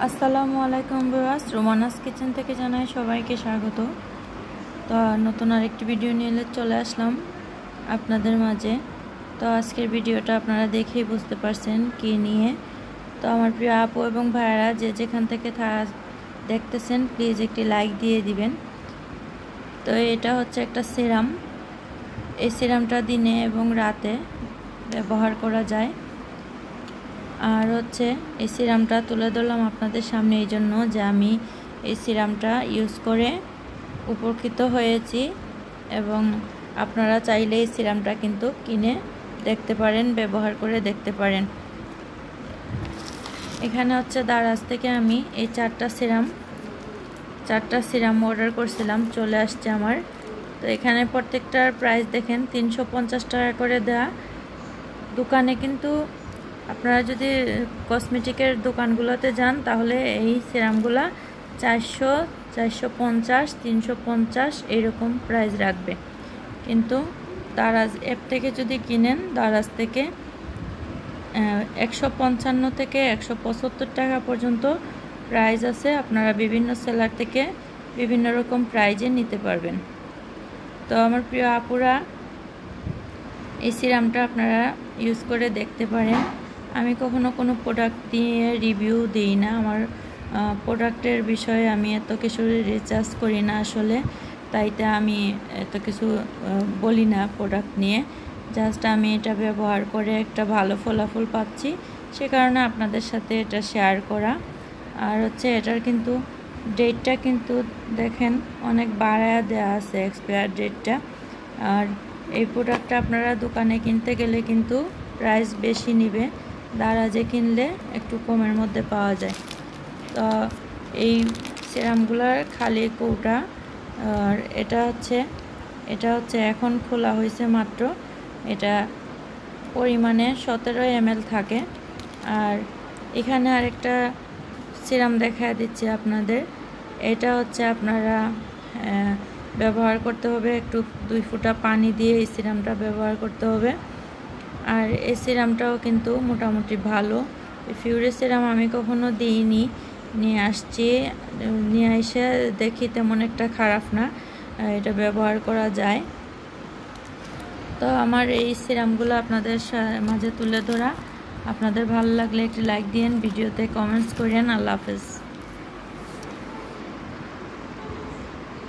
আসসালামু আলাইকুম viewers, রোমানাস kitchen থেকে জানাই সবাইকে স্বাগত। তো নতুন আরেকটি ভিডিও নিয়ে চলে আসলাম আপনাদের মাঝে। তো আজকের ভিডিওটা আপনারা দেখেই বুঝতে পারছেন কি নিয়ে। তো আমার প্রিয় আপু এবং ভাইয়ারা যে যেখান থেকে দেখতেছেন প্লিজ একটি লাইক দিয়ে দিবেন। তো এটা হচ্ছে একটা সিরাম। এই সিরামটা দিনে এবং রাতে ব্যবহার করা যায়। আর হচ্ছে এই সিরামটা তুলে ধরলাম আপনাদের সামনে এই জন্য যে আমি এই সিরামটা ইউজ করে উপকৃত হয়েছি এবং আপনারা চাইলে এই সিরামটা কিন্তু কিনে দেখতে পারেন, ব্যবহার করে দেখতে পারেন। এখানে হচ্ছে দারাজ থেকে আমি এই চারটা সিরাম অর্ডার করছিলাম, চলে আসছে আমার। তো এখানে প্রত্যেকটার প্রাইস দেখেন 350 টাকা করে দেওয়া। দোকানে কিন্তু আপনারা যদি কসমেটিকের দোকানগুলোতে যান তাহলে এই সিরামগুলা 400, 450, 350 এইরকম প্রাইস রাখবে। কিন্তু দারাজ অ্যাপ থেকে যদি কিনেন, দারাজ থেকে 155 থেকে 175 টাকা পর্যন্ত প্রাইস আছে। আপনারা বিভিন্ন সেলার থেকে বিভিন্ন রকম প্রাইজে নিতে পারবেন। তো আমার প্রিয় আপুরা, এই সিরামটা আপনারা ইউজ করে দেখতে পারেন। আমি কখনো কোনো প্রোডাক্ট দিয়ে রিভিউ দিই না। আমার প্রোডাক্টের বিষয়ে আমি এত কিছু রিসার্চ করি না আসলে, তাইতে আমি এত কিছু বলি না প্রোডাক্ট নিয়ে। জাস্ট আমি এটা ব্যবহার করে একটা ভালো ফলাফল পাচ্ছি, সে কারণে আপনাদের সাথে এটা শেয়ার করা। আর হচ্ছে এটার কিন্তু ডেটটা কিন্তু দেখেন অনেক বাড়ায়া দেওয়া আছে, এক্সপায়ার ডেটটা। আর এই প্রোডাক্টটা আপনারা দোকানে কিনতে গেলে কিন্তু প্রাইস বেশি নিবে, দারাজে কিনলে একটু কমের মধ্যে পাওয়া যায়। তো এই সিরামগুলোর খালি কৌটা, আর এটা হচ্ছে এখন খোলা হয়েছে মাত্র। এটা পরিমাণে 17 ml থাকে। আর এখানে আরেকটা সিরাম দেখা দিচ্ছি আপনাদের। এটা হচ্ছে আপনারা ব্যবহার করতে হবে, একটু 2 ফোঁটা পানি দিয়ে এই সিরামটা ব্যবহার করতে হবে। আর এই সিরামটাও কিন্তু মোটামুটি ভালো। ফিউরি সিরাম আমি কখনো দিইনি, নিয়ে এসে দেখি তেমন একটা খারাপ না, এটা ব্যবহার করা যায়। তো আমার এই সিরামগুলো আপনাদের মাঝে তুলে ধরা। আপনাদের ভালো লাগলে একটি লাইক দিন, ভিডিওতে কমেন্টস করেন। আল্লাহ হাফেজ।